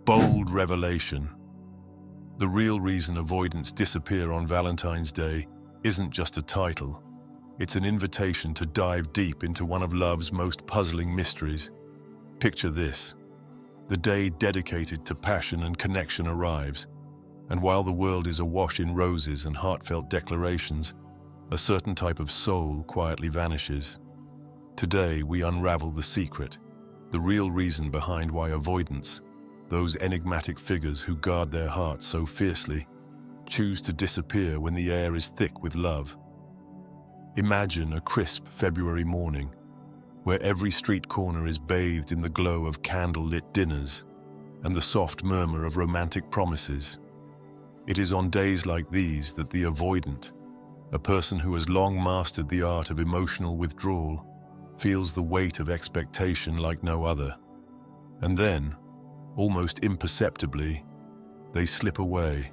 bold revelation. The real reason avoidants disappear on Valentine's Day isn't just a title. It's an invitation to dive deep into one of love's most puzzling mysteries. Picture this. The day dedicated to passion and connection arrives, and while the world is awash in roses and heartfelt declarations, a certain type of soul quietly vanishes. Today, we unravel the secret, the real reason behind why avoidants, those enigmatic figures who guard their hearts so fiercely, choose to disappear when the air is thick with love. Imagine a crisp February morning, where every street corner is bathed in the glow of candle-lit dinners and the soft murmur of romantic promises. It is on days like these that the avoidant, a person who has long mastered the art of emotional withdrawal, feels the weight of expectation like no other. And then, almost imperceptibly, they slip away,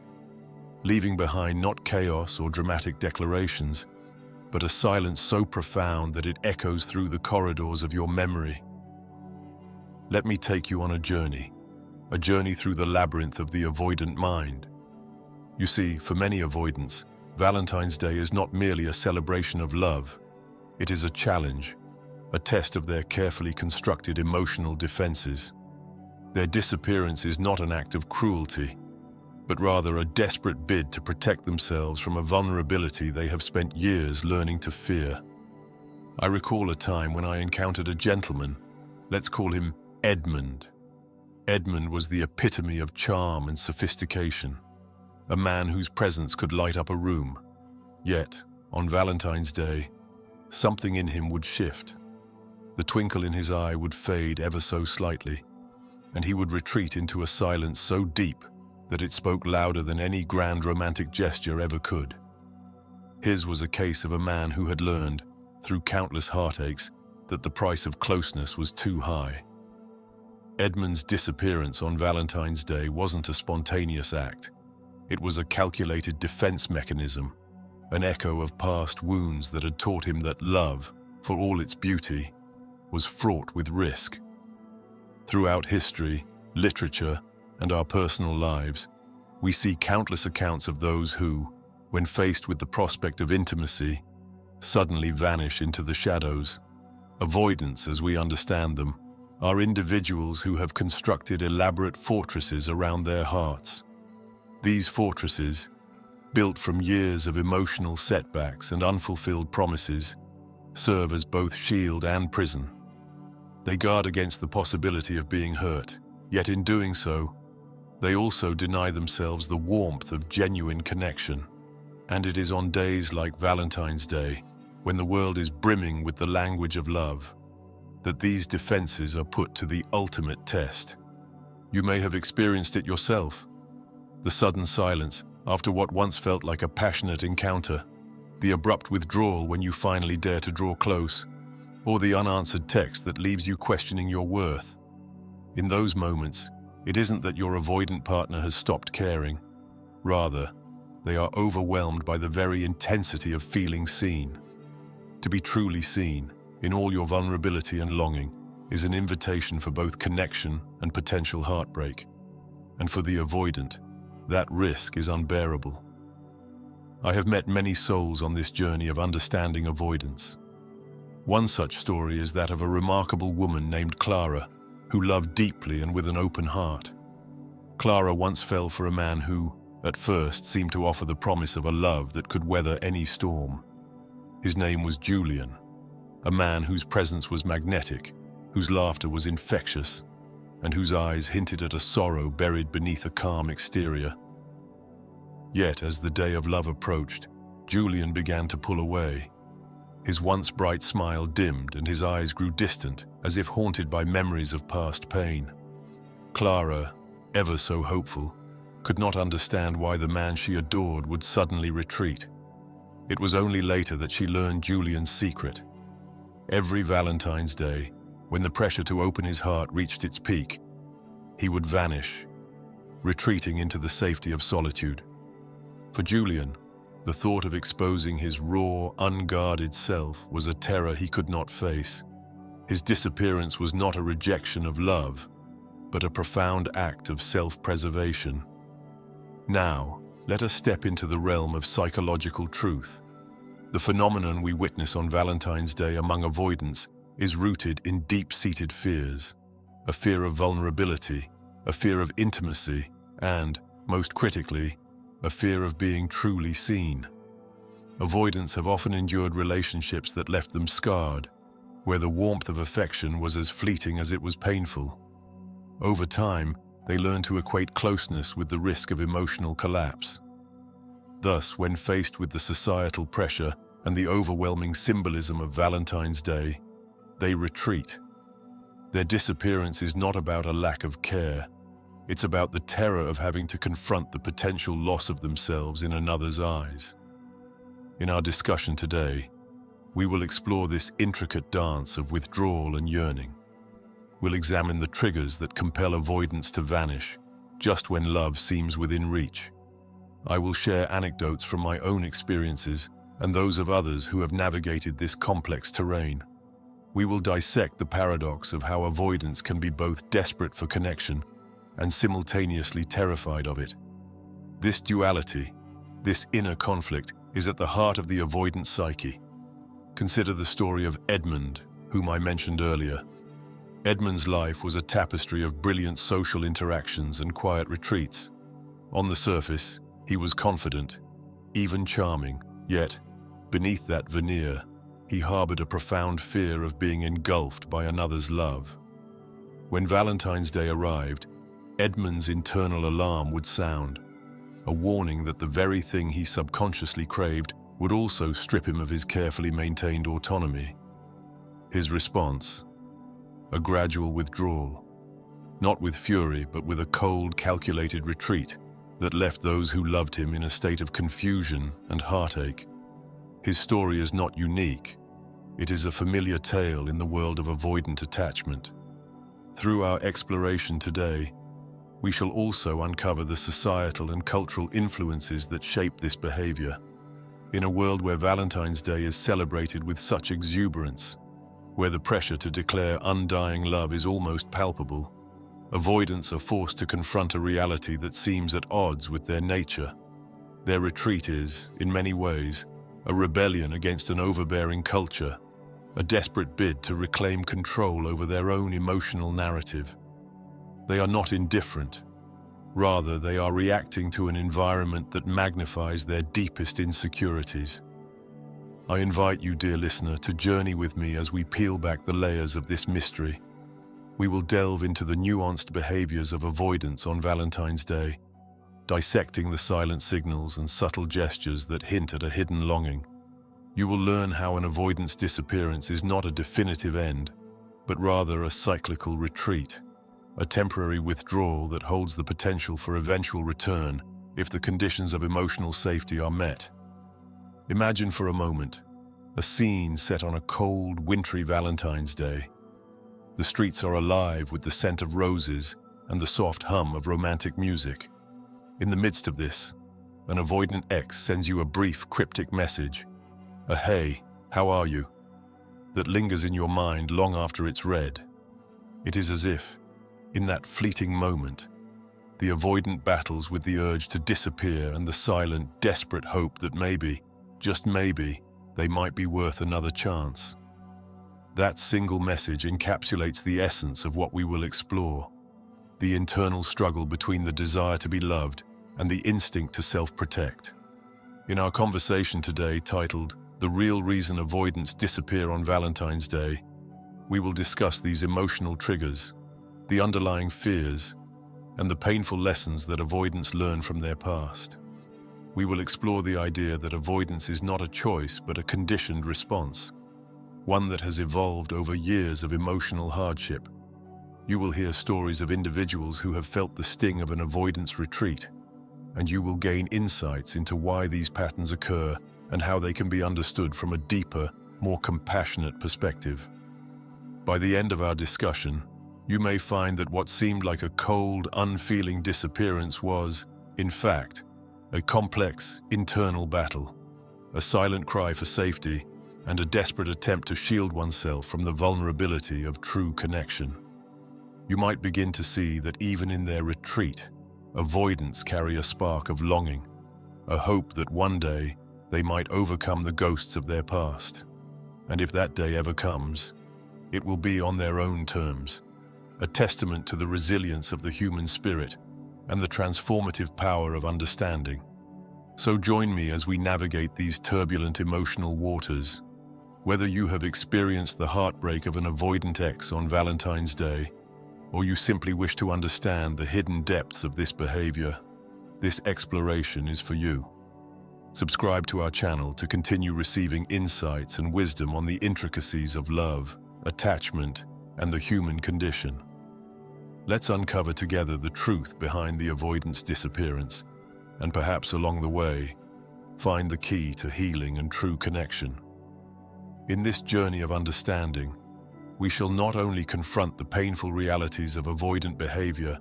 leaving behind not chaos or dramatic declarations, but a silence so profound that it echoes through the corridors of your memory. Let me take you on a journey through the labyrinth of the avoidant mind. You see, for many avoidants, Valentine's Day is not merely a celebration of love. It is a challenge, a test of their carefully constructed emotional defenses. Their disappearance is not an act of cruelty, but rather a desperate bid to protect themselves from a vulnerability they have spent years learning to fear. I recall a time when I encountered a gentleman, let's call him Edmund. Edmund was the epitome of charm and sophistication, a man whose presence could light up a room. Yet, on Valentine's Day, something in him would shift. The twinkle in his eye would fade ever so slightly, and he would retreat into a silence so deep that it spoke louder than any grand romantic gesture ever could. His was a case of a man who had learned, through countless heartaches, that the price of closeness was too high. Edmund's disappearance on Valentine's Day wasn't a spontaneous act. It was a calculated defense mechanism, an echo of past wounds that had taught him that love, for all its beauty, was fraught with risk. Throughout history, literature, and our personal lives, we see countless accounts of those who, when faced with the prospect of intimacy, suddenly vanish into the shadows. Avoidants, as we understand them, are individuals who have constructed elaborate fortresses around their hearts. These fortresses, built from years of emotional setbacks and unfulfilled promises, serve as both shield and prison. They guard against the possibility of being hurt, yet in doing so, they also deny themselves the warmth of genuine connection. And it is on days like Valentine's Day, when the world is brimming with the language of love, that these defenses are put to the ultimate test. You may have experienced it yourself. The sudden silence after what once felt like a passionate encounter, the abrupt withdrawal when you finally dare to draw close, or the unanswered text that leaves you questioning your worth. In those moments, it isn't that your avoidant partner has stopped caring. Rather, they are overwhelmed by the very intensity of feeling seen. To be truly seen, in all your vulnerability and longing, is an invitation for both connection and potential heartbreak. And for the avoidant, that risk is unbearable. I have met many souls on this journey of understanding avoidance. One such story is that of a remarkable woman named Clara, who loved deeply and with an open heart. Clara once fell for a man who, at first, seemed to offer the promise of a love that could weather any storm. His name was Julian, a man whose presence was magnetic, whose laughter was infectious, and whose eyes hinted at a sorrow buried beneath a calm exterior. Yet, as the day of love approached, Julian began to pull away. His once bright smile dimmed and his eyes grew distant, as if haunted by memories of past pain. Clara, ever so hopeful, could not understand why the man she adored would suddenly retreat. It was only later that she learned Julian's secret. Every Valentine's Day, when the pressure to open his heart reached its peak, he would vanish, retreating into the safety of solitude. For Julian, the thought of exposing his raw, unguarded self was a terror he could not face. His disappearance was not a rejection of love, but a profound act of self-preservation. Now, let us step into the realm of psychological truth. The phenomenon we witness on Valentine's Day among avoidants is rooted in deep-seated fears, a fear of vulnerability, a fear of intimacy, and, most critically, a fear of being truly seen. Avoidants have often endured relationships that left them scarred, where the warmth of affection was as fleeting as it was painful. Over time, they learn to equate closeness with the risk of emotional collapse. Thus, when faced with the societal pressure and the overwhelming symbolism of Valentine's Day, they retreat. Their disappearance is not about a lack of care. It's about the terror of having to confront the potential loss of themselves in another's eyes. In our discussion today, we will explore this intricate dance of withdrawal and yearning. We'll examine the triggers that compel avoidance to vanish, just when love seems within reach. I will share anecdotes from my own experiences and those of others who have navigated this complex terrain. We will dissect the paradox of how avoidance can be both desperate for connection and simultaneously terrified of it. This duality, this inner conflict, is at the heart of the avoidant psyche. Consider the story of Edmund, whom I mentioned earlier. Edmund's life was a tapestry of brilliant social interactions and quiet retreats. On the surface, he was confident, even charming, yet, beneath that veneer, he harbored a profound fear of being engulfed by another's love. When Valentine's Day arrived, Edmund's internal alarm would sound, a warning that the very thing he subconsciously craved would also strip him of his carefully maintained autonomy. His response? A gradual withdrawal, not with fury but with a cold, calculated retreat that left those who loved him in a state of confusion and heartache. His story is not unique. It is a familiar tale in the world of avoidant attachment. Through our exploration today, we shall also uncover the societal and cultural influences that shape this behavior. In a world where Valentine's Day is celebrated with such exuberance, where the pressure to declare undying love is almost palpable, avoidants are forced to confront a reality that seems at odds with their nature. Their retreat is, in many ways, a rebellion against an overbearing culture, a desperate bid to reclaim control over their own emotional narrative. They are not indifferent. Rather, they are reacting to an environment that magnifies their deepest insecurities. I invite you, dear listener, to journey with me as we peel back the layers of this mystery. We will delve into the nuanced behaviors of avoidance on Valentine's Day, dissecting the silent signals and subtle gestures that hint at a hidden longing. You will learn how an avoidance disappearance is not a definitive end, but rather a cyclical retreat, a temporary withdrawal that holds the potential for eventual return if the conditions of emotional safety are met. Imagine for a moment a scene set on a cold, wintry Valentine's Day. The streets are alive with the scent of roses and the soft hum of romantic music. In the midst of this, an avoidant ex sends you a brief, cryptic message, a "Hey, how are you?" that lingers in your mind long after it's read. It is as if, in that fleeting moment, the avoidant battles with the urge to disappear and the silent, desperate hope that maybe, just maybe, they might be worth another chance. That single message encapsulates the essence of what we will explore, the internal struggle between the desire to be loved and the instinct to self-protect. In our conversation today, titled "The Real Reason Avoidants Disappear on Valentine's Day," we will discuss these emotional triggers, the underlying fears, and the painful lessons that avoidants learn from their past. We will explore the idea that avoidance is not a choice but a conditioned response, one that has evolved over years of emotional hardship. You will hear stories of individuals who have felt the sting of an avoidance retreat, and you will gain insights into why these patterns occur and how they can be understood from a deeper, more compassionate perspective. By the end of our discussion, you may find that what seemed like a cold, unfeeling disappearance was, in fact, a complex, internal battle, a silent cry for safety, and a desperate attempt to shield oneself from the vulnerability of true connection. you might begin to see that even in their retreat, avoidants carry a spark of longing, a hope that one day they might overcome the ghosts of their past. And if that day ever comes, it will be on their own terms, a testament to the resilience of the human spirit and the transformative power of understanding. So join me as we navigate these turbulent emotional waters. Whether you have experienced the heartbreak of an avoidant ex on Valentine's Day, or you simply wish to understand the hidden depths of this behavior, this exploration is for you. Subscribe to our channel to continue receiving insights and wisdom on the intricacies of love, attachment, and the human condition. Let's uncover together the truth behind the avoidance disappearance, and perhaps along the way, find the key to healing and true connection. In this journey of understanding, we shall not only confront the painful realities of avoidant behavior,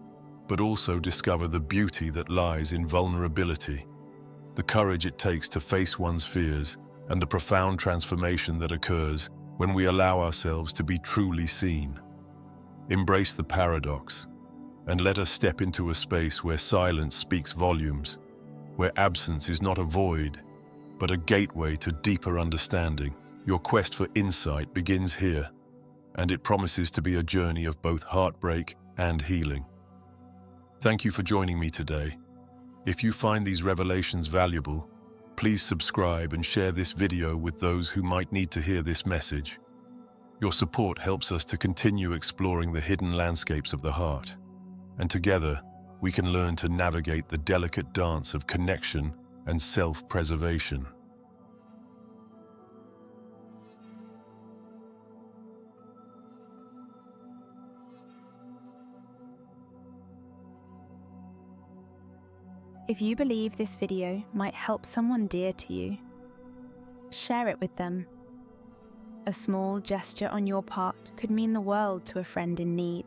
but also discover the beauty that lies in vulnerability, the courage it takes to face one's fears, and the profound transformation that occurs when we allow ourselves to be truly seen. Embrace the paradox, and let us step into a space where silence speaks volumes, where absence is not a void, but a gateway to deeper understanding. Your quest for insight begins here, and it promises to be a journey of both heartbreak and healing. Thank you for joining me today. If you find these revelations valuable, please subscribe and share this video with those who might need to hear this message. Your support helps us to continue exploring the hidden landscapes of the heart, and together we can learn to navigate the delicate dance of connection and self-preservation. If you believe this video might help someone dear to you, share it with them. A small gesture on your part could mean the world to a friend in need.